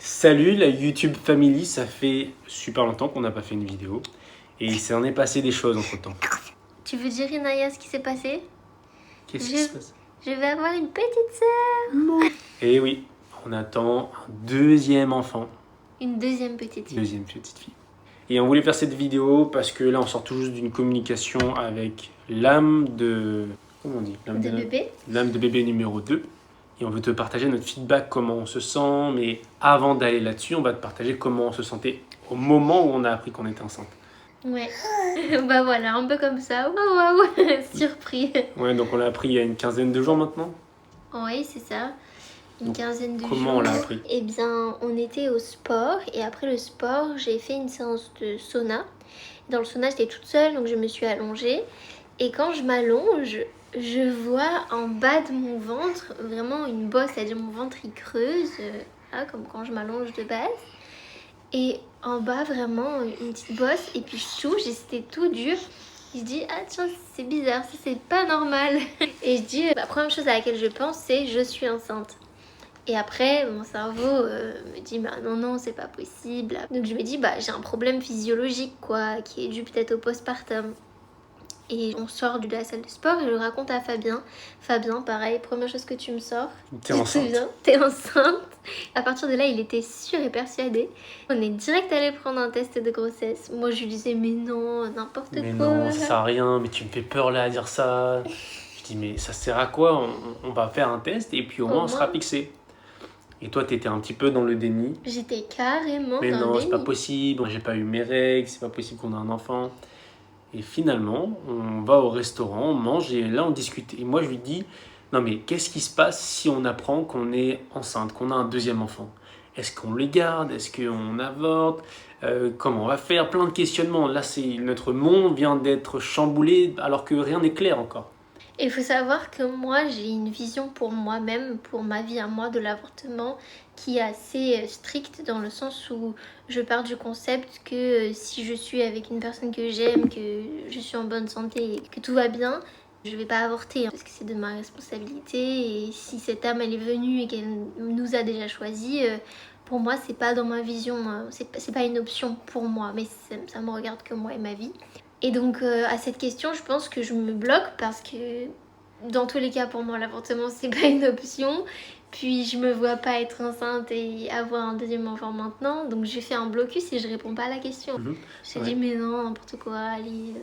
Salut la YouTube Family, ça fait super longtemps qu'on n'a pas fait une vidéo et il s'en est passé des choses entre temps. Tu veux dire, Inaya, ce qui s'est passé? Qu'est-ce qui se passe? Je vais avoir une petite sœur. Eh oui, on attend un deuxième enfant, Une deuxième petite fille. deuxième petite fille. Et on voulait faire cette vidéo parce que là on sort tout juste d'une communication avec l'âme de... Comment on dit? De bébé. L'âme de bébé numéro 2. Et on veut te partager notre feedback, comment on se sent. Mais avant d'aller là-dessus, on va te partager comment on se sentait au moment où on a appris qu'on était enceinte. Ouais. Bah voilà, un peu comme ça. Waouh, surpris. Ouais, donc on l'a appris il y a une quinzaine de jours maintenant. Oui, c'est ça. Une quinzaine de jours. Comment on l'a appris? Eh bien, on était au sport et après le sport, j'ai fait une séance de sauna. Dans le sauna, j'étais toute seule, donc je me suis allongée. Et quand je m'allonge, je vois en bas de mon ventre vraiment une bosse, c'est-à-dire mon ventre il creuse, comme quand je m'allonge de base. Et en bas, vraiment une petite bosse. Et puis je touche et c'était tout dur. Je dis, ah tiens, c'est bizarre, ça c'est pas normal. Et je dis, la première chose à laquelle je pense, c'est je suis enceinte. Et après, mon cerveau me dit, bah non, c'est pas possible. Donc je me dis, bah j'ai un problème physiologique, quoi, qui est dû peut-être au postpartum. Et on sort de la salle de sport et je le raconte à Fabien. Fabien, pareil, première chose que tu me sors. T'es enceinte. T'es enceinte. À partir de là, il était sûr et persuadé. On est direct allé prendre un test de grossesse. Moi, je lui disais, mais non, n'importe quoi. Mais non, ça sert à rien, mais tu me fais peur là à dire ça. Je dis, mais ça sert à quoi? On va faire un test et puis au moins on sera fixé. Et toi, t'étais un petit peu dans le déni. J'étais carrément Mais dans le non, c'est déni. pas possible, j'ai pas eu mes règles, c'est pas possible qu'on ait un enfant. Et finalement, on va au restaurant, on mange et là on discute. Et moi je lui dis, non mais qu'est-ce qui se passe si on apprend qu'on est enceinte, qu'on a un deuxième enfant? Est-ce qu'on les garde? Est-ce qu'on avorte? Comment on va faire? Plein de questionnements. Là, notre monde vient d'être chamboulé alors que rien n'est clair encore. Et il faut savoir que moi, j'ai une vision pour moi-même, pour ma vie à moi de l'avortement qui est assez stricte dans le sens où je pars du concept que si je suis avec une personne que j'aime, que je suis en bonne santé et que tout va bien, je vais pas avorter parce que c'est de ma responsabilité. Et si cette âme elle est venue et qu'elle nous a déjà choisi, pour moi c'est pas dans ma vision, c'est pas une option pour moi, mais ça me regarde que moi et ma vie. Et donc à cette question, je pense que je me bloque parce que dans tous les cas, pour moi, l'avortement, c'est pas une option. Puis je me vois pas être enceinte et avoir un deuxième enfant maintenant. Donc j'ai fait un blocus et je réponds pas à la question. J'ai dit mais non, n'importe quoi, allez.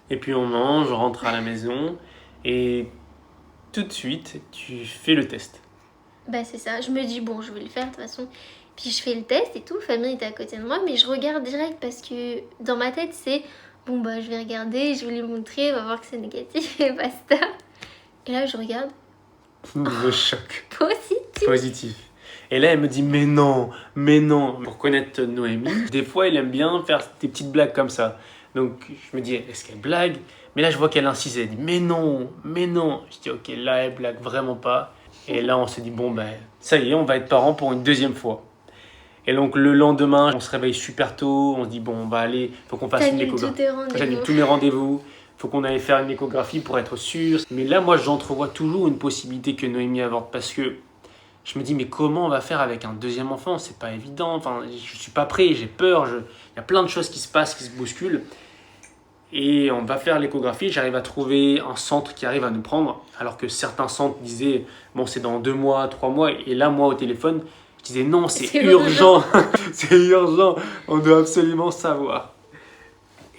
Et puis on mange, on rentre à la maison et tout de suite, tu fais le test. Bah c'est ça, je me dis bon, je vais le faire de toute façon. Puis je fais le test et tout, Fabien était à côté de moi, mais je regarde direct parce que dans ma tête c'est bon bah je vais regarder, je vais lui montrer, on va voir que c'est négatif et basta. Et là je regarde. Le choc. Positif. Et là, elle me dit, mais non. Pour connaître Noémie, des fois, elle aime bien faire des petites blagues comme ça. Donc, je me dis, est-ce qu'elle blague? Mais là, je vois qu'elle insiste, elle dit, mais non. Je dis, ok, là, elle blague vraiment pas. Et là, on se dit, bon, ben, ça y est, on va être parents pour une deuxième fois. Et donc, le lendemain, on se réveille super tôt. On se dit, bon, on va aller, faut qu'on fasse une échographie. J'annule tous mes rendez-vous. Faut qu'on aille faire une échographie pour être sûr. Mais là, moi, j'entrevois toujours une possibilité que Noémie avorte parce que je me dis, mais comment on va faire avec un deuxième enfant? C'est pas évident. Enfin, je suis pas prêt, j'ai peur. Il y a plein de choses qui se passent, qui se bousculent. Et on va faire l'échographie. J'arrive à trouver un centre qui arrive à nous prendre. Alors que certains centres disaient, bon, c'est dans 2 mois, 3 mois. Et là, moi, au téléphone, je disais, non, c'est urgent. C'est urgent. On doit absolument savoir.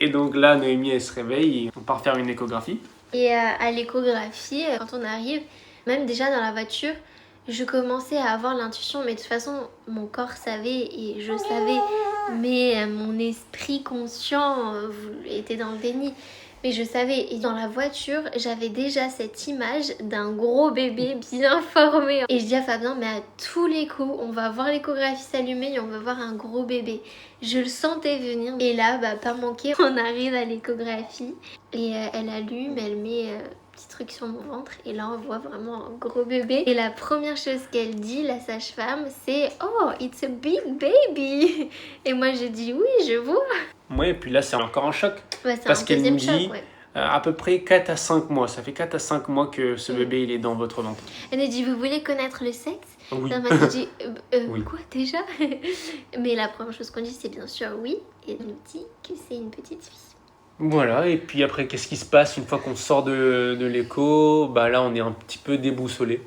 Et donc là, Noémie, elle se réveille et on part faire une échographie. Et à l'échographie, quand on arrive, même déjà dans la voiture, je commençais à avoir l'intuition, mais de toute façon, mon corps savait et je savais, mais mon esprit conscient était dans le déni. Mais je savais, et dans la voiture, j'avais déjà cette image d'un gros bébé bien formé. Et je dis à Fabien, mais à tous les coups, on va voir l'échographie s'allumer et on va voir un gros bébé. Je le sentais venir. Et là, pas manquer, on arrive à l'échographie. Et elle allume, elle met petit truc sur mon ventre. Et là, on voit vraiment un gros bébé. Et la première chose qu'elle dit, la sage-femme, c'est « Oh, it's a big baby !» Et moi, je dis « Oui, je vois !» Ouais, et puis là, c'est encore un choc. Ouais, c'est parce un qu'elle nous deuxième dit, choc, ouais. à peu près 4 à 5 mois. Ça fait 4 à 5 mois que ce Mm. bébé il est dans votre ventre. Elle nous dit, vous voulez connaître le sexe? Oui. Ça m'a dit, Oui. quoi déjà? Mais la première chose qu'on dit, c'est bien sûr oui. Et elle nous dit que c'est une petite fille. Voilà, et puis après, qu'est-ce qui se passe une fois qu'on sort de l'écho? Bah là, on est un petit peu déboussolé.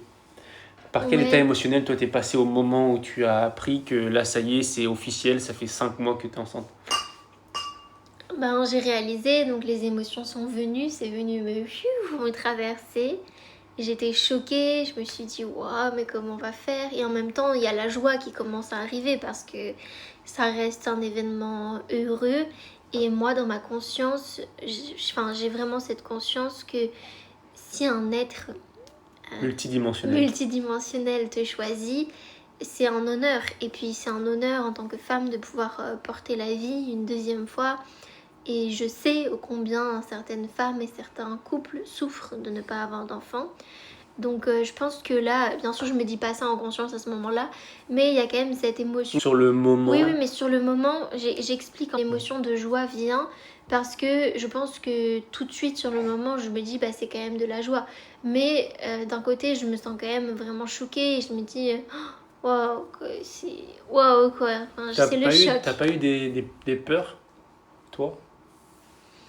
Par quel Ouais. état émotionnel, toi, t'es passé au moment où tu as appris que là, ça y est, c'est officiel, ça fait 5 mois que t'es enceinte? Ben, j'ai réalisé, donc les émotions sont venues, c'est venu me traverser. J'étais choquée, je me suis dit, waouh, mais comment on va faire? Et en même temps, il y a la joie qui commence à arriver parce que ça reste un événement heureux. Et moi, dans ma conscience, j'ai vraiment cette conscience que si un être Multidimensionnel. multidimensionnel te choisit, c'est un honneur. Et puis c'est un honneur en tant que femme de pouvoir porter la vie une deuxième fois. Et je sais ô combien certaines femmes et certains couples souffrent de ne pas avoir d'enfants. Donc je pense que là, bien sûr je me dis pas ça en conscience à ce moment-là, mais il y a quand même cette émotion. Sur le moment, Oui, mais sur le moment, j'explique quand l'émotion de joie vient parce que je pense que tout de suite sur le moment, je me dis bah c'est quand même de la joie. Mais d'un côté, je me sens quand même vraiment choquée et je me dis waouh, quoi, c'est waouh quoi. Enfin, c'est le choc. t'as pas eu des peurs, toi,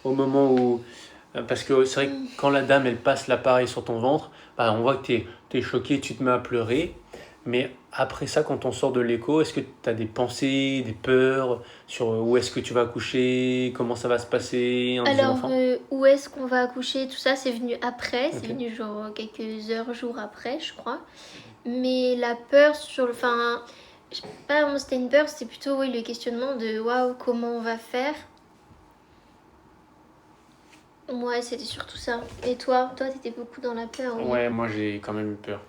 au moment où... Parce que c'est vrai que quand la dame, elle passe l'appareil sur ton ventre, bah, on voit que t'es choqué, tu te mets à pleurer. Mais après ça, quand on sort de l'écho, est-ce que tu as des pensées, des peurs sur où est-ce que tu vas accoucher, comment ça va se passer, un deuxième Alors, enfant? où est-ce qu'on va accoucher? Tout ça, c'est venu après. C'est Ok. venu genre quelques heures, jours après, je crois. Mais la peur sur le... Enfin, je sais pas vraiment c'était une peur, c'était plutôt oui, le questionnement de waouh, comment on va faire? Ouais, c'était surtout ça. Et toi? Toi, t'étais beaucoup dans la peur, oui. Ouais, moi j'ai quand même eu peur.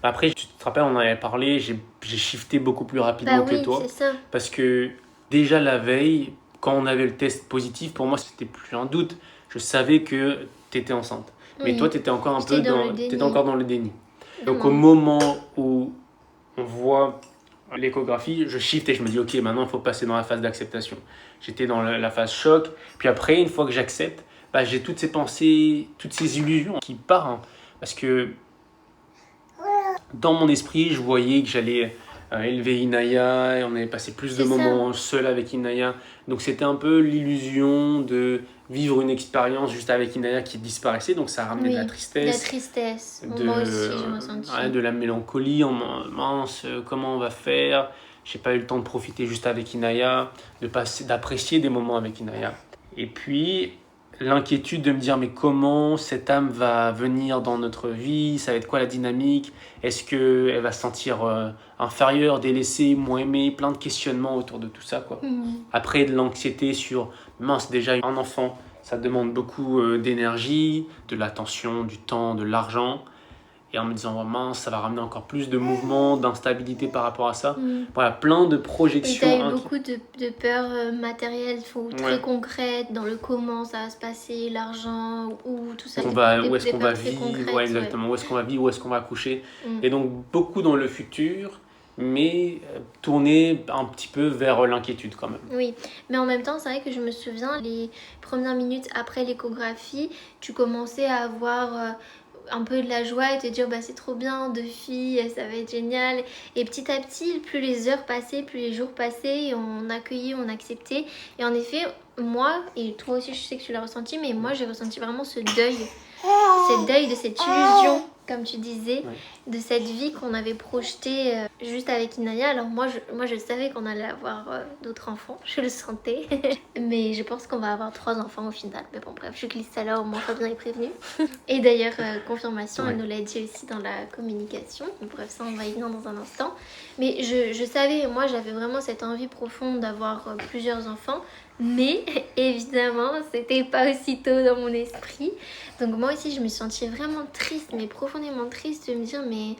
Après, tu te rappelles, on en avait parlé, j'ai shifté beaucoup plus Bah rapidement que oui, toi. c'est ça. Parce que déjà la veille, quand on avait le test positif, pour moi c'était plus un doute. Je savais que tu étais enceinte. Mais Oui. toi, tu étais encore un peu J'étais dans le déni. t'étais encore dans le déni. Donc au Vraiment. moment où on voit l'échographie, je shift et je me dis ok, maintenant il faut passer dans la phase d'acceptation. J'étais dans la phase choc, puis après, une fois que j'accepte, bah, j'ai toutes ces pensées, toutes ces illusions qui partent. Hein. Parce que dans mon esprit, je voyais que j'allais élever Inaya, et on avait passé plus de C'est ça. moments seul avec Inaya. Donc c'était un peu l'illusion de vivre une expérience juste avec Inaya qui disparaissait, donc ça a ramené de la Oui, tristesse. la tristesse. De, Moi aussi, j'ai ressenti. ouais, de la mélancolie, mince, comment on va faire? J'ai pas eu le temps de profiter juste avec Inaya, d'apprécier des moments avec Inaya. Et puis l'inquiétude de me dire mais comment cette âme va venir dans notre vie, ça va être quoi la dynamique, est-ce qu'elle va se sentir inférieure, délaissée, moins aimée, plein de questionnements autour de tout ça quoi. Après de l'anxiété sur mince déjà un enfant, ça demande beaucoup d'énergie, de l'attention, du temps, de l'argent. Et en me disant, oh mince, ça va ramener encore plus de mouvements, d'instabilité par rapport à ça. Voilà, plein de Et projections. t'as eu beaucoup de peurs matérielles, très Ouais. concrètes, dans le comment ça va se passer, l'argent, ou tout ça. Où est-ce qu'on va peurs très vivre, concrètes, ouais, exactement, où est-ce qu'on va vivre, où est-ce qu'on va accoucher. Mm. Et donc beaucoup dans le futur, mais tourné un petit peu vers l'inquiétude quand même. Oui, mais en même temps, c'est vrai que je me souviens, les premières minutes après l'échographie, tu commençais à avoir un peu de la joie et te dire bah c'est trop bien, 2 filles, ça va être génial. Et petit à petit, plus les heures passaient, plus les jours passaient, on accueillait, on acceptait. Et en effet, moi, et toi aussi je sais que tu l'as ressenti, mais moi j'ai ressenti vraiment ce deuil de cette illusion, comme tu disais, de cette vie qu'on avait projetée juste avec Inaya. Alors moi je savais qu'on allait avoir d'autres enfants, je le sentais. Mais je pense qu'on va avoir 3 enfants au final. Mais bon bref, je glisse ça là, au moins Fabien est prévenu. Et d'ailleurs, confirmation, elle nous l'a dit aussi dans la communication. Bref, ça on va y venir dans un instant. Mais je savais, moi j'avais vraiment cette envie profonde d'avoir plusieurs enfants. Mais évidemment, c'était pas aussitôt dans mon esprit. Donc moi aussi, je me sentais vraiment triste, mais profondément triste de me dire mais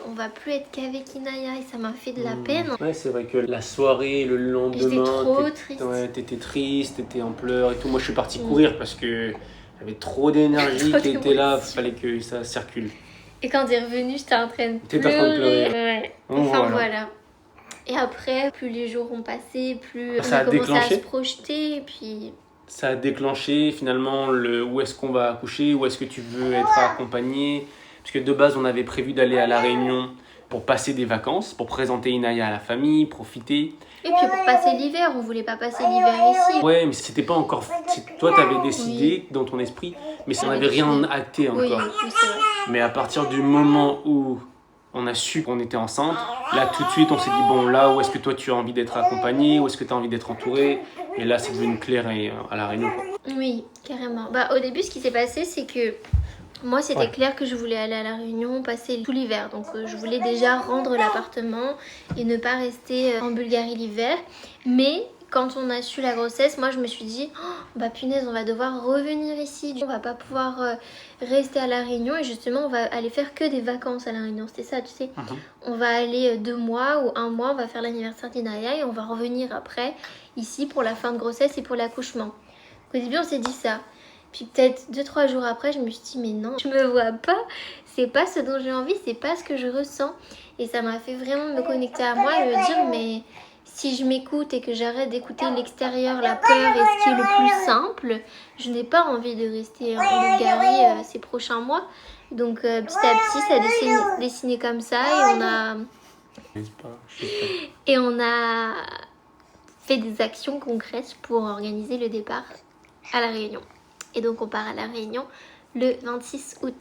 on va plus être qu'avec Inaya et ça m'a fait de la peine. Ouais, c'est vrai que la soirée, le lendemain, J'étais trop triste. Ouais, t'étais triste, t'étais en pleurs et tout. Moi, je suis parti courir parce que j'avais trop d'énergie Trop qui était là, d'émotion. fallait que ça circule. Et quand t'es revenue, j'étais en train de T'étais en train de pleurer. Ouais. Donc, Enfin voilà. voilà. Et après, plus les jours ont passé, plus Ça on a a commencé à déclenché se projeter. Et puis ça a déclenché finalement où est-ce qu'on va accoucher, où est-ce que tu veux être accompagné. Parce que de base, on avait prévu d'aller à La Réunion pour passer des vacances, pour présenter Inaya à la famille, profiter. Et puis pour passer l'hiver, on voulait pas passer l'hiver ici. Ouais, mais c'était pas encore... Toi, tu avais décidé dans ton esprit, mais ça n'avait rien acté encore. Oui, c'est vrai. Mais à partir du moment où on a su qu'on était enceinte, là tout de suite on s'est dit bon, là où est-ce que toi tu as envie d'être accompagné, où est-ce que tu as envie d'être entouré, et là c'est devenu clair à La Réunion. Oui, carrément. Au début, ce qui s'est passé, c'est que moi, c'était clair que je voulais aller à La Réunion, passer tout l'hiver. Donc, je voulais déjà rendre l'appartement et ne pas rester en Bulgarie l'hiver. Mais quand on a su la grossesse, moi, je me suis dit, punaise, on va devoir revenir ici. On va pas pouvoir rester à La Réunion. Et justement, on va aller faire que des vacances à La Réunion. C'était ça, tu sais. On va aller 2 mois ou 1 mois, on va faire l'anniversaire d'Inaya et on va revenir après ici pour la fin de grossesse et pour l'accouchement. Au début, on s'est dit ça. Puis peut-être 2-3 jours après, je me suis dit, mais non, je me vois pas. C'est pas ce dont j'ai envie, c'est pas ce que je ressens. Et ça m'a fait vraiment me connecter à moi et me dire, mais si je m'écoute et que j'arrête d'écouter l'extérieur, la peur et ce qui est le plus simple, je n'ai pas envie de rester en Bulgarie ces prochains mois. Donc petit à petit, ça a dessiné comme ça et on a fait des actions concrètes pour organiser le départ à La Réunion. Et donc on part à La Réunion le 26 août.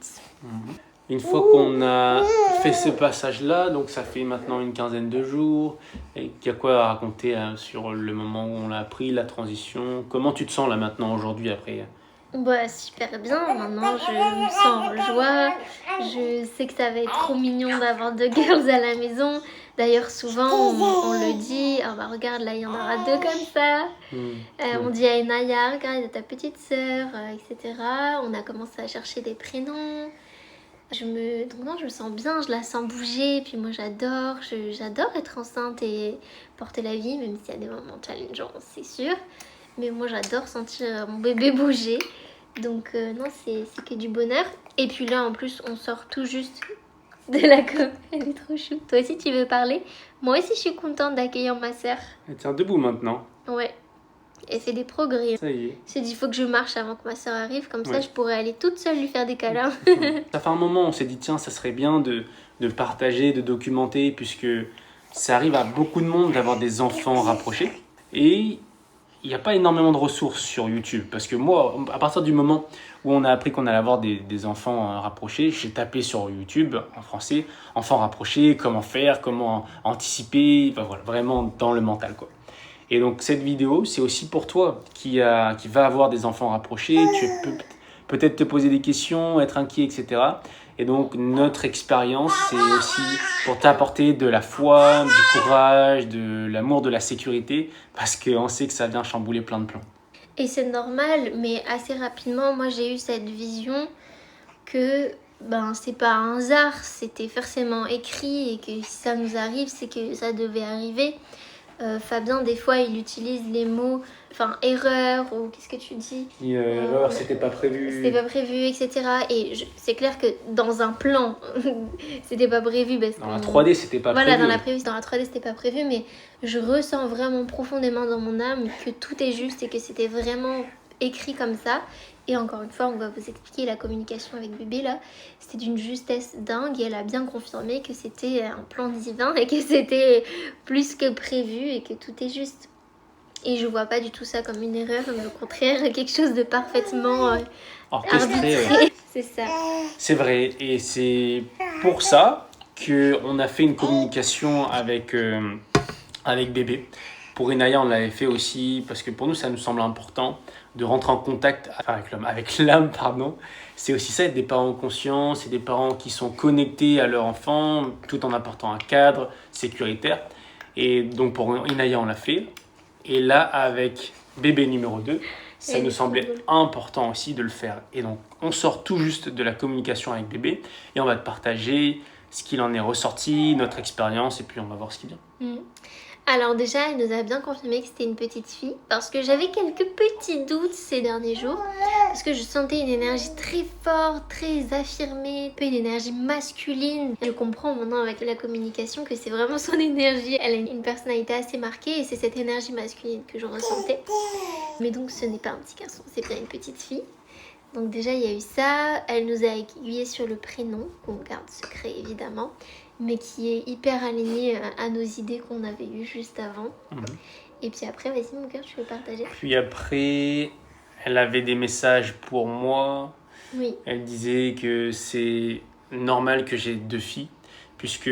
Une fois qu'on a fait ce passage-là, donc ça fait maintenant une quinzaine de jours, et il y a quoi à raconter sur le moment où on l'a appris, la transition? Comment tu te sens là maintenant aujourd'hui après? Super bien, maintenant je me sens en joie, je sais que ça va être trop mignon d'avoir 2 girls à la maison. D'ailleurs souvent on le dit, regarde là il y en aura 2 comme ça. On dit à Inaya, regarde ta petite sœur, etc. On a commencé à chercher des prénoms. Donc non, je me sens bien, je la sens bouger, puis moi j'adore être enceinte et porter la vie, même s'il y a des moments challengeants, c'est sûr. Mais moi j'adore sentir mon bébé bouger. Donc non, c'est que du bonheur. Et puis là en plus on sort tout juste de la COP. Elle est trop chou. Toi aussi tu veux parler? Moi aussi je suis contente d'accueillir ma sœur. Elle tient debout maintenant. Ouais. Elle fait des progrès. Ça y est. J'ai dit il faut que je marche avant que ma sœur arrive. Comme ça je pourrais aller toute seule lui faire des câlins. Ça fait un moment on s'est dit tiens ça serait bien de partager, de documenter, puisque ça arrive à beaucoup de monde d'avoir des enfants rapprochés. Et il n'y a pas énormément de ressources sur YouTube. Parce que moi, à partir du moment où on a appris qu'on allait avoir des enfants rapprochés, j'ai tapé sur YouTube en français, enfants rapprochés, comment faire, comment anticiper, voilà, vraiment dans le mental, quoi. Et donc cette vidéo, c'est aussi pour toi qui va avoir des enfants rapprochés. Tu peux peut-être te poser des questions, être inquiet, etc. Et donc notre expérience, c'est aussi pour t'apporter de la foi, du courage, de l'amour, de la sécurité, parce qu'on sait que ça vient chambouler plein de plans. Et c'est normal, mais assez rapidement, moi j'ai eu cette vision que c'est pas un hasard, c'était forcément écrit et que si ça nous arrive, c'est que ça devait arriver. Fabien, des fois, il utilise les mots, erreur, ou qu'est-ce que tu dis? Erreur, c'était pas prévu. C'était pas prévu, etc. Et c'est clair que dans un plan, c'était pas prévu. Dans la 3D, c'était pas prévu. Voilà, dans la 3D, c'était pas prévu, mais je ressens vraiment profondément dans mon âme que tout est juste et que c'était vraiment écrit comme ça. Et encore une fois, on va vous expliquer la communication avec bébé là. C'était d'une justesse dingue et elle a bien confirmé que c'était un plan divin et que c'était plus que prévu et que tout est juste. Et je vois pas du tout ça comme une erreur, mais au contraire, quelque chose de parfaitement orchestré. Ouais. C'est ça. C'est vrai, et c'est pour ça qu'on a fait une communication avec bébé. Pour Inaya, on l'avait fait aussi parce que pour nous, ça nous semble important de rentrer en contact avec l'âme, pardon. C'est aussi ça, être des parents conscients, c'est des parents qui sont connectés à leur enfant tout en apportant un cadre sécuritaire. Et donc pour Inaya, on l'a fait. Et là, avec bébé numéro 2, ça nous semblait important aussi de le faire. Et donc, on sort tout juste de la communication avec bébé et on va te partager ce qu'il en est ressorti, notre expérience, et puis on va voir ce qui vient. Alors déjà, elle nous a bien confirmé que c'était une petite fille parce que j'avais quelques petits doutes ces derniers jours parce que je sentais une énergie très forte, très affirmée, un peu une énergie masculine. Je comprends maintenant avec la communication que c'est vraiment son énergie. Elle a une personnalité assez marquée et c'est cette énergie masculine que je ressentais. Mais donc ce n'est pas un petit garçon, c'est bien une petite fille. Donc déjà il y a eu ça, elle nous a aiguillé sur le prénom, qu'on garde secret évidemment, mais qui est hyper aligné à nos idées qu'on avait eues juste avant. Et puis après, vas-y mon cœur, tu veux partager? Puis après, elle avait des messages pour moi. Oui. Elle disait que c'est normal que j'ai 2 filles, puisque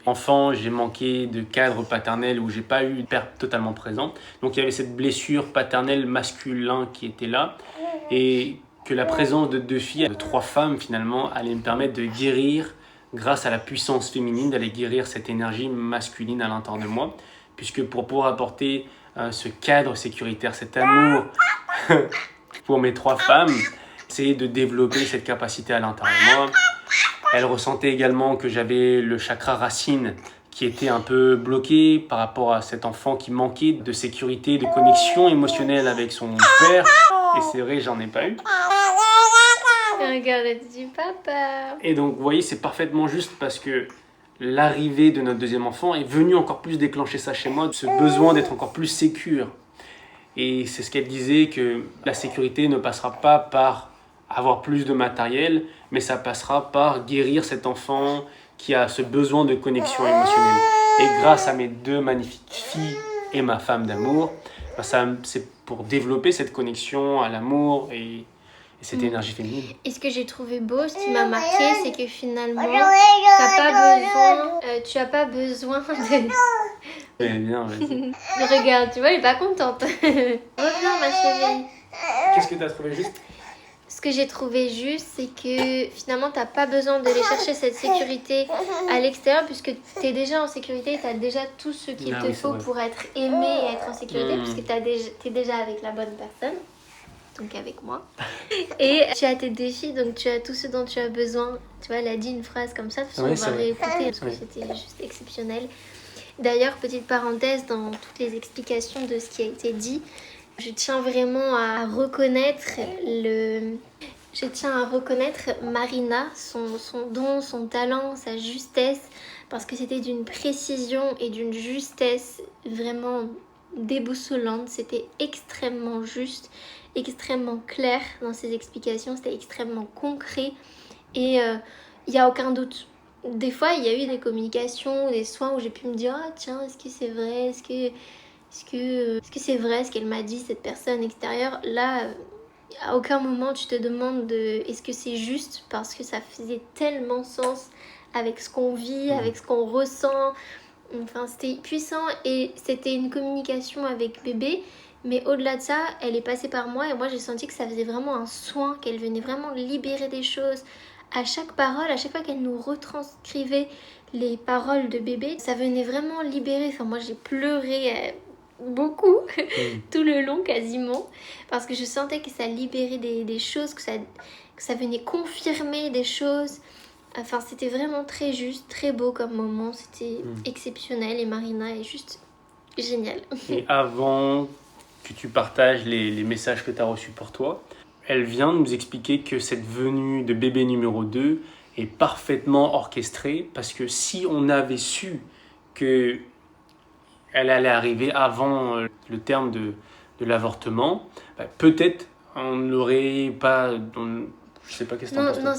enfant, j'ai manqué de cadre paternel où j'ai pas eu de père totalement présent. Donc il y avait cette blessure paternelle masculin qui était là. Et que la présence de 2 filles, de 3 femmes finalement, allait me permettre de guérir, grâce à la puissance féminine, d'aller guérir cette énergie masculine à l'intérieur de moi. Puisque pour pouvoir apporter ce cadre sécuritaire, cet amour pour mes 3 femmes, c'est de développer cette capacité à l'intérieur de moi. Elle ressentait également que j'avais le chakra racine qui était un peu bloqué par rapport à cet enfant qui manquait de sécurité, de connexion émotionnelle avec son père. Et c'est vrai, j'en ai pas eu. Regarde, elle dit papa. Et donc, vous voyez, c'est parfaitement juste parce que l'arrivée de notre deuxième enfant est venue encore plus déclencher ça chez moi, ce besoin d'être encore plus sécure. Et c'est ce qu'elle disait, que la sécurité ne passera pas par avoir plus de matériel, mais ça passera par guérir cet enfant qui a ce besoin de connexion émotionnelle. Et grâce à mes 2 magnifiques filles et ma femme d'amour, c'est pour développer cette connexion à l'amour et cette énergie féminine. Et ce que j'ai trouvé beau, ce qui m'a marqué, c'est que finalement, tu as pas besoin de... Eh bien, vas-y. Regarde, tu vois, elle est pas contente. Reviens ma chérie. Qu'est-ce que tu as trouvé juste? Ce que j'ai trouvé juste, c'est que finalement, t'as pas besoin d'aller chercher cette sécurité à l'extérieur puisque tu es déjà en sécurité, tu as déjà tout ce qu'il te faut pour être aimé et être en sécurité puisque tu es déjà avec la bonne personne. Donc avec moi. Et tu as tes défis, donc tu as tout ce dont tu as besoin. Tu vois, elle a dit une phrase comme ça, de toute façon, on va réécouter parce que c'était juste exceptionnel. D'ailleurs, petite parenthèse, dans toutes les explications de ce qui a été dit, je tiens vraiment à reconnaître Marina, son don, son talent, sa justesse, parce que c'était d'une précision et d'une justesse vraiment déboussolante. C'était extrêmement juste, extrêmement clair dans ses explications, c'était extrêmement concret et il n'y a aucun doute. Des fois, il y a eu des communications, des soins où j'ai pu me dire « Ah tiens, est-ce que c'est vrai ? Est-ce que c'est vrai ce qu'elle m'a dit, cette personne extérieure ?» Là, à aucun moment tu te demandes est-ce que c'est juste parce que ça faisait tellement sens avec ce qu'on vit, avec ce qu'on ressent. Enfin, c'était puissant et c'était une communication avec bébé. Mais au-delà de ça, elle est passée par moi et moi j'ai senti que ça faisait vraiment un soin, qu'elle venait vraiment libérer des choses. À chaque parole, à chaque fois qu'elle nous retranscrivait les paroles de bébé, ça venait vraiment libérer. Enfin, moi j'ai pleuré beaucoup, tout le long quasiment, parce que je sentais que ça libérait des choses, que ça venait confirmer des choses. Enfin, c'était vraiment très juste, très beau comme moment, c'était exceptionnel et Marina est juste géniale. Et avant que tu partages les messages que tu as reçus pour toi, elle vient de nous expliquer que cette venue de bébé numéro 2 est parfaitement orchestrée parce que si on avait su que elle allait arriver avant le terme de l'avortement, peut-être on n'aurait pas... je sais pas qu'est-ce que t'en penses. Non,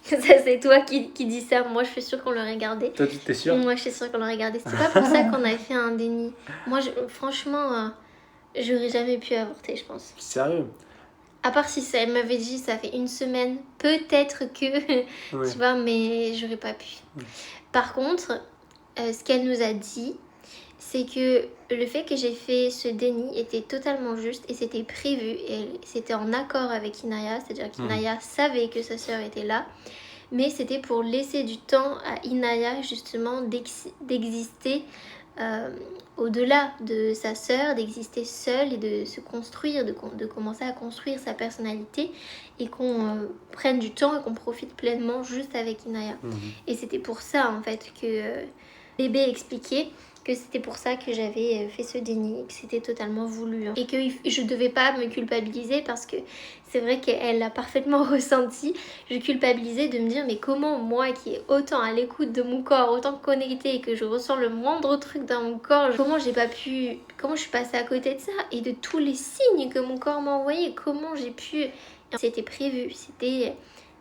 ça c'est toi qui dis ça. Moi je suis sûre qu'on l'aurait gardé. Toi, tu t'es sûre? Moi je suis sûre qu'on l'aurait gardé. C'est pas pour ça qu'on a fait un déni. Moi franchement, j'aurais jamais pu avorter, je pense. Sérieux? À part si elle m'avait dit ça fait 1 semaine, peut-être que, tu vois, mais j'aurais pas pu. Par contre, ce qu'elle nous a dit, c'est que le fait que j'ai fait ce déni était totalement juste et c'était prévu et c'était en accord avec Inaya, c'est-à-dire qu'Inaya savait que sa sœur était là, mais c'était pour laisser du temps à Inaya justement d'exister au-delà de sa sœur, d'exister seule et de se construire, de commencer à construire sa personnalité et qu'on prenne du temps et qu'on profite pleinement juste avec Inaya. Et c'était pour ça en fait Bébé expliquait que c'était pour ça que j'avais fait ce déni, que c'était totalement voulu. Et que je devais pas me culpabiliser parce que c'est vrai qu'elle l'a parfaitement ressenti. Je culpabilisais de me dire mais comment moi qui est autant à l'écoute de mon corps, autant connectée et que je ressens le moindre truc dans mon corps, comment je suis passée à côté de ça et de tous les signes que mon corps m'a envoyés, comment j'ai pu... C'était prévu, c'était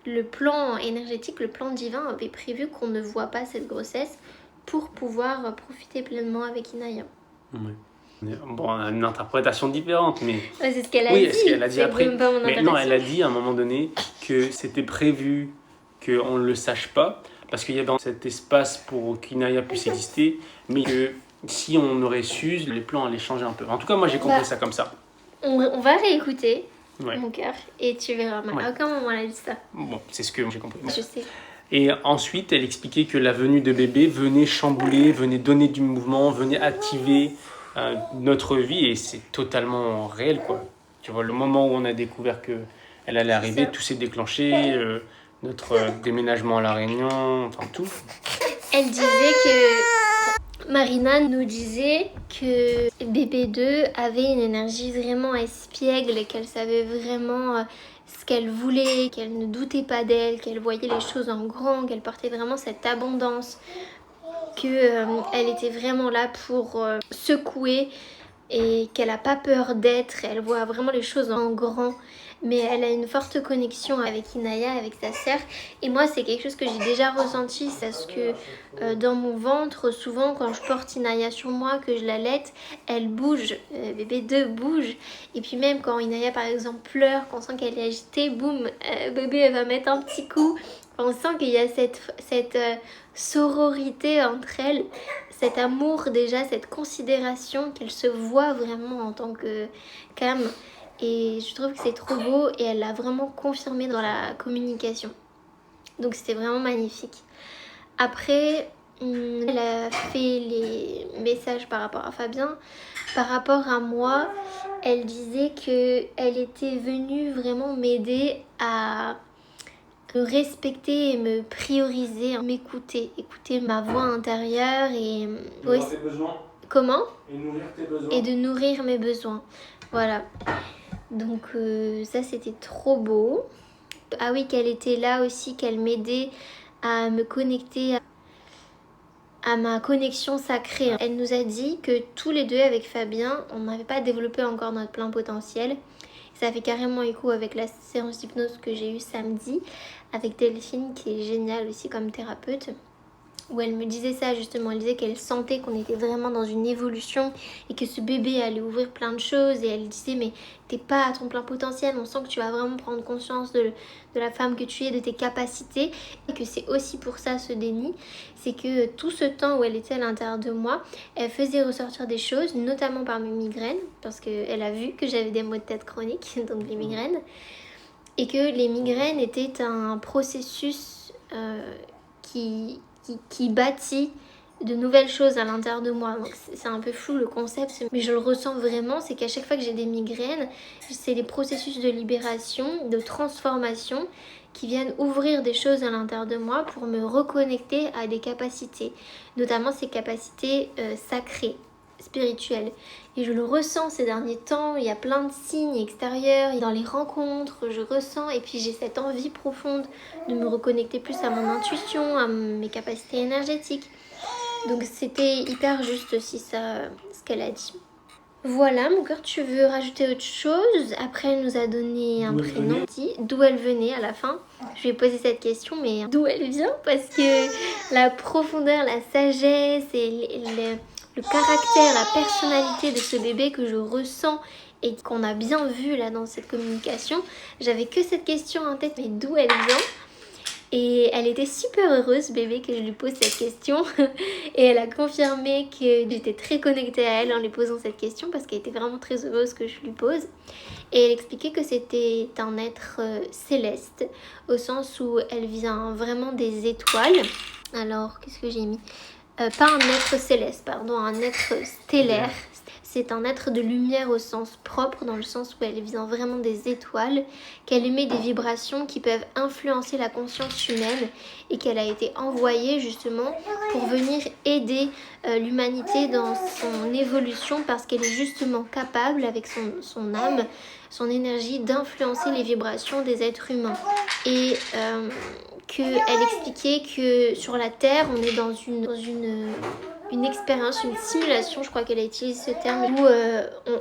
le plan énergétique, le plan divin avait prévu qu'on ne voit pas cette grossesse pour pouvoir profiter pleinement avec Inaya. Ouais. Bon, on a une interprétation différente, mais... Ouais, c'est ce qu'elle a oui, dit. ce qu'elle a dit après. Même pas mon Mais non, elle a dit à un moment donné que c'était prévu qu'on ne le sache pas, parce qu'il y a dans cet espace pour qu'Inaya puisse exister, mais que si on aurait su, les plans allaient changer un peu. En tout cas, moi j'ai compris ça comme ça. On va réécouter Ouais. mon cœur et tu verras. Ouais. À aucun moment elle a dit ça. Bon, c'est ce que j'ai compris. Je sais. Et ensuite, elle expliquait que la venue de bébé venait chambouler, venait donner du mouvement, venait activer notre vie, et c'est totalement réel, quoi. Tu vois, le moment où on a découvert qu'elle allait arriver, tout s'est déclenché, notre déménagement à La Réunion, enfin tout. Elle disait que... Marina nous disait que bébé 2 avait une énergie vraiment espiègle et qu'elle savait vraiment ce qu'elle voulait, qu'elle ne doutait pas d'elle, qu'elle voyait les choses en grand, qu'elle portait vraiment cette abondance, qu'elle était vraiment là pour secouer et qu'elle n'a pas peur d'être, elle voit vraiment les choses en grand. Mais elle a une forte connexion avec Inaya, avec sa sœur. Et moi, c'est quelque chose que j'ai déjà ressenti. Parce que dans mon ventre, souvent, quand je porte Inaya sur moi, que je l'allaite, elle bouge. Bébé 2 bouge. Et puis même quand Inaya, par exemple, pleure, qu'on sent qu'elle est agitée, boum, bébé, elle va mettre un petit coup. On sent qu'il y a cette sororité entre elles, cet amour déjà, cette considération, qu'elle se voit vraiment en tant qu'âme. Et je trouve que c'est trop beau et elle l'a vraiment confirmé dans la communication. Donc c'était vraiment magnifique. Après, elle a fait les messages par rapport à Fabien. Par rapport à moi, elle disait qu'elle était venue vraiment m'aider à me respecter et me prioriser, m'écouter, écouter ma voix intérieure et... Nourrir tes besoins. Comment ? Et nourrir tes besoins. Et de nourrir mes besoins. Voilà. Donc ça c'était trop beau. Ah oui, qu'elle était là aussi, qu'elle m'aidait à me connecter à ma connexion sacrée. Elle nous a dit que tous les deux avec Fabien, on n'avait pas développé encore notre plein potentiel. Ça fait carrément écho avec la séance d'hypnose que j'ai eue samedi avec Delphine qui est géniale aussi comme thérapeute. Où elle me disait ça justement, elle disait qu'elle sentait qu'on était vraiment dans une évolution et que ce bébé allait ouvrir plein de choses et elle disait mais t'es pas à ton plein potentiel, on sent que tu vas vraiment prendre conscience de la femme que tu es, de tes capacités et que c'est aussi pour ça ce déni, c'est que tout ce temps où elle était à l'intérieur de moi, elle faisait ressortir des choses, notamment par mes migraines parce qu'elle a vu que j'avais des maux de tête chroniques, donc les migraines, et que les migraines étaient un processus qui bâtit de nouvelles choses à l'intérieur de moi. Donc c'est un peu flou le concept, mais je le ressens vraiment, c'est qu'à chaque fois que j'ai des migraines, c'est des processus de libération, de transformation qui viennent ouvrir des choses à l'intérieur de moi pour me reconnecter à des capacités, notamment ces capacités sacrées, spirituelles. Et je le ressens ces derniers temps, il y a plein de signes extérieurs, dans les rencontres, je ressens, et puis j'ai cette envie profonde de me reconnecter plus à mon intuition, à mes capacités énergétiques. Donc c'était hyper juste aussi ça, ce qu'elle a dit. Voilà, mon cœur, tu veux rajouter autre chose? Après, elle nous a donné un prénom, d'où elle venait à la fin. Je lui ai posé cette question, mais d'où elle vient? Parce que la profondeur, la sagesse et le caractère, la personnalité de ce bébé que je ressens et qu'on a bien vu là dans cette communication, j'avais que cette question en tête, mais d'où elle vient? Et elle était super heureuse, bébé, que je lui pose cette question. Et elle a confirmé que j'étais très connectée à elle en lui posant cette question parce qu'elle était vraiment très heureuse que je lui pose. Et elle expliquait que c'était un être céleste, au sens où elle vient vraiment des étoiles. Alors, qu'est-ce que j'ai mis? Pas un être céleste, pardon, un être stellaire. c'est un être de lumière au sens propre, dans le sens où elle vient vraiment des étoiles, qu'elle émet des vibrations qui peuvent influencer la conscience humaine et qu'elle a été envoyée justement pour venir aider l'humanité dans son évolution parce qu'elle est justement capable, avec son âme, son énergie, d'influencer les vibrations des êtres humains. Et qu'elle expliquait que sur la Terre, on est dans une expérience, une simulation, je crois qu'elle a utilisé ce terme, où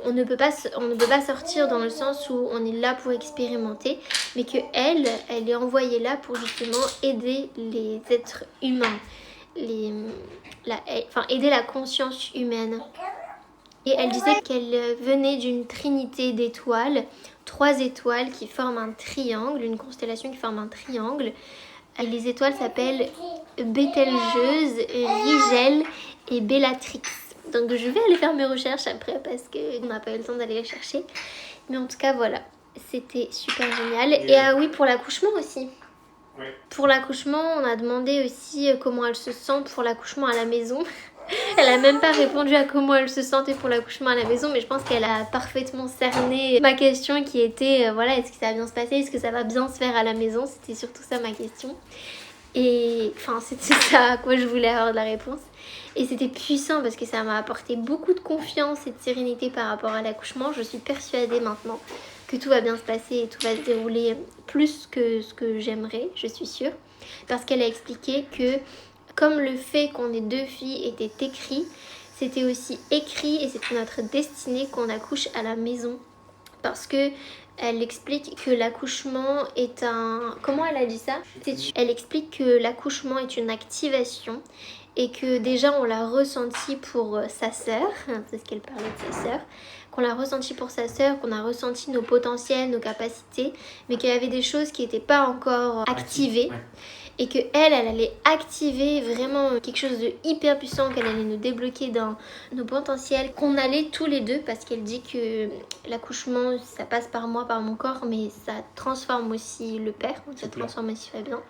on ne peut pas sortir dans le sens où on est là pour expérimenter, mais que elle est envoyée là pour justement aider les êtres humains, aider la conscience humaine. Et elle disait qu'elle venait d'une trinité d'étoiles, 3 étoiles qui forment un triangle, une constellation qui forme un triangle. Et les étoiles s'appellent Bételgeuse, Rigel et Bellatrix. Donc je vais aller faire mes recherches après parce qu'on n'a pas eu le temps d'aller les chercher. Mais en tout cas voilà, c'était super génial. Et oui, pour l'accouchement aussi. Oui. Pour l'accouchement, on a demandé aussi comment elle se sent pour l'accouchement à la maison. Elle a même pas répondu à comment elle se sentait pour l'accouchement à la maison, mais je pense qu'elle a parfaitement cerné ma question qui était voilà, est-ce que ça va bien se passer, est-ce que ça va bien se faire à la maison, c'était surtout ça ma question. Et enfin c'était ça à quoi je voulais avoir de la réponse. Et c'était puissant parce que ça m'a apporté beaucoup de confiance et de sérénité par rapport à l'accouchement. Je suis persuadée maintenant que tout va bien se passer et tout va se dérouler plus que ce que j'aimerais, je suis sûre. Parce qu'elle a expliqué que comme le fait qu'on ait 2 filles était écrit, c'était aussi écrit et c'était notre destinée qu'on accouche à la maison. Parce que elle explique que l'accouchement est un... Comment elle a dit ça? Elle explique que l'accouchement est une activation et que déjà on l'a ressenti pour sa sœur, c'est ce qu'elle parlait de sa sœur, qu'on l'a ressenti pour sa sœur, qu'on a ressenti nos potentiels, nos capacités, mais qu'il y avait des choses qui n'étaient pas encore activées. Ouais. Et que elle allait activer vraiment quelque chose de hyper puissant, qu'elle allait nous débloquer dans nos potentiels, qu'on allait tous les deux, parce qu'elle dit que l'accouchement, ça passe par moi, par mon corps, mais ça transforme aussi le père, ça transforme aussi Fabien.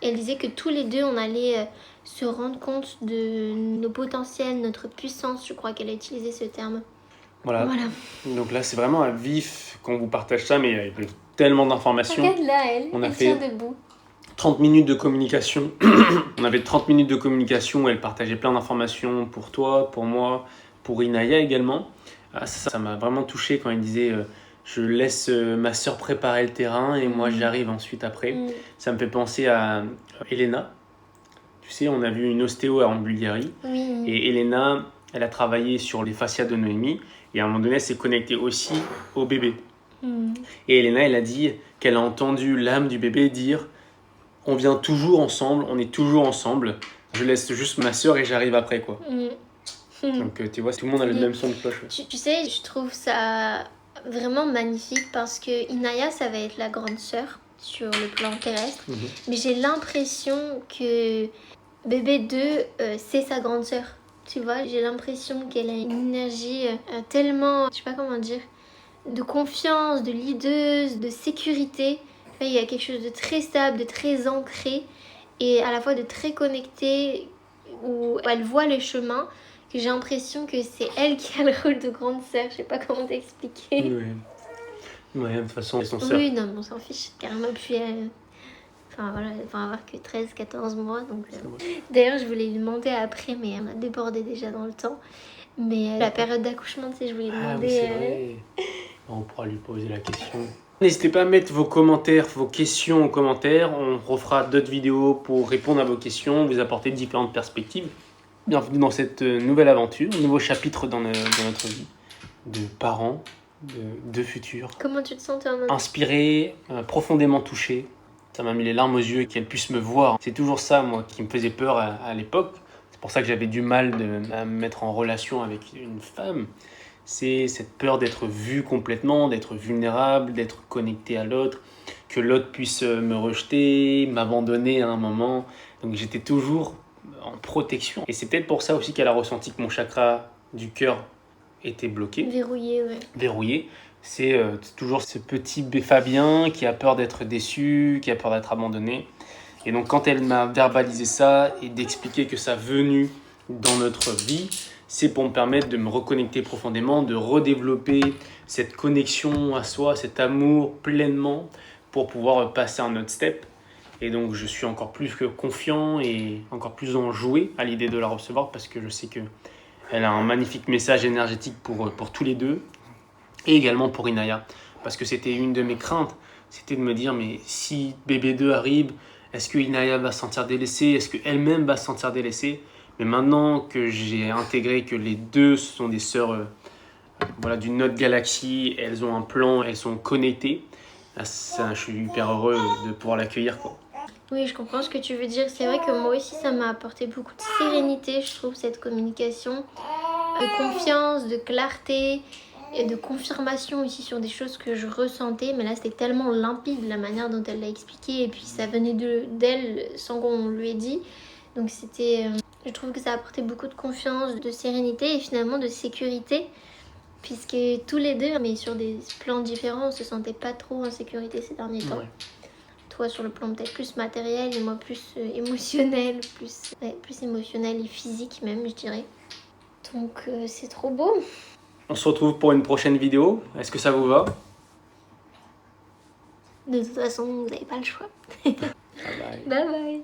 Et elle disait que tous les deux, on allait se rendre compte de nos potentiels, notre puissance, je crois qu'elle a utilisé ce terme. Voilà. Donc là, c'est vraiment à vif qu'on vous partage ça, mais il y a tellement d'informations. Regarde-la, On a elle fait tient debout. 30 minutes de communication. On avait 30 minutes de communication où elle partageait plein d'informations pour toi, pour moi, pour Inaya également. Ça m'a vraiment touché quand elle disait je laisse ma sœur préparer le terrain et moi j'arrive ensuite après. Ça me fait penser à Elena. Tu sais, on a vu une ostéo en Bulgarie. Oui. Et Elena, elle a travaillé sur les fascias de Noémie et à un moment donné, elle s'est connectée aussi au bébé. Et Elena, elle a dit qu'elle a entendu l'âme du bébé dire on vient toujours ensemble, on est toujours ensemble. Je laisse juste ma sœur et j'arrive après, quoi. Donc, tu vois, tout le monde a le même son de cloche. Ouais. Tu sais, je trouve ça vraiment magnifique parce que Inaya, ça va être la grande sœur sur le plan terrestre. Mais j'ai l'impression que bébé 2, c'est sa grande sœur. Tu vois, j'ai l'impression qu'elle a une énergie tellement, je sais pas comment dire, de confiance, de leaduse, de sécurité. Il y a quelque chose de très stable, de très ancré et à la fois de très connecté où elle voit le chemin, que j'ai l'impression que c'est elle qui a le rôle de grande sœur. Je sais pas comment t'expliquer. Ouais, de toute façon, c'est son sœur. Oui, non, mais on s'en fiche carrément. Puis enfin voilà, elle va avoir que 13-14 mois. Donc, D'ailleurs, je voulais lui demander après, mais elle m'a débordé déjà dans le temps. Mais la période d'accouchement, tu sais, je voulais demander... Oui, c'est vrai. On pourra lui poser la question. N'hésitez pas à mettre vos commentaires, vos questions en commentaire. On refera d'autres vidéos pour répondre à vos questions, vous apporter différentes perspectives. Bienvenue dans cette nouvelle aventure, un nouveau chapitre dans notre vie de parents, de futurs. Comment tu te sens toi maintenant? Inspiré, profondément touché. Ça m'a mis les larmes aux yeux et qu'elle puisse me voir. C'est toujours ça, moi, qui me faisait peur à l'époque. C'est pour ça que j'avais du mal à me mettre en relation avec une femme. C'est cette peur d'être vu complètement, d'être vulnérable, d'être connecté à l'autre, que l'autre puisse me rejeter, m'abandonner à un moment. Donc j'étais toujours en protection. Et c'est peut-être pour ça aussi qu'elle a ressenti que mon chakra du cœur était bloqué. Verrouillé, ouais. Verrouillé. C'est toujours ce petit Fabien qui a peur d'être déçu, qui a peur d'être abandonné. Et donc quand elle m'a verbalisé ça et d'expliquer que ça venait dans notre vie, c'est pour me permettre de me reconnecter profondément, de redévelopper cette connexion à soi, cet amour pleinement pour pouvoir passer à un autre step. Et donc je suis encore plus que confiant et encore plus enjoué à l'idée de la recevoir parce que je sais qu'elle a un magnifique message énergétique pour tous les deux et également pour Inaya. Parce que c'était une de mes craintes, c'était de me dire mais si bébé 2 arrive, est-ce que Inaya va se sentir délaissée? Est-ce qu'elle-même va se sentir délaissée? Mais maintenant que j'ai intégré que les deux sont des sœurs voilà, d'une autre galaxie, elles ont un plan, elles sont connectées, là, je suis hyper heureux de pouvoir l'accueillir, quoi. Oui, je comprends ce que tu veux dire. C'est vrai que moi aussi, ça m'a apporté beaucoup de sérénité, je trouve, cette communication, de confiance, de clarté et de confirmation aussi sur des choses que je ressentais. Mais là, c'était tellement limpide la manière dont elle l'a expliqué et puis ça venait d'elle sans qu'on lui ait dit. Donc c'était... je trouve que ça a apporté beaucoup de confiance, de sérénité et finalement de sécurité. Puisque tous les deux, mais sur des plans différents, on se sentait pas trop en sécurité ces derniers temps. Ouais. Toi sur le plan peut-être plus matériel et moi plus émotionnel, plus émotionnel et physique même, je dirais. Donc c'est trop beau. On se retrouve pour une prochaine vidéo. Est-ce que ça vous va? De toute façon, vous n'avez pas le choix. Bye bye. Bye bye.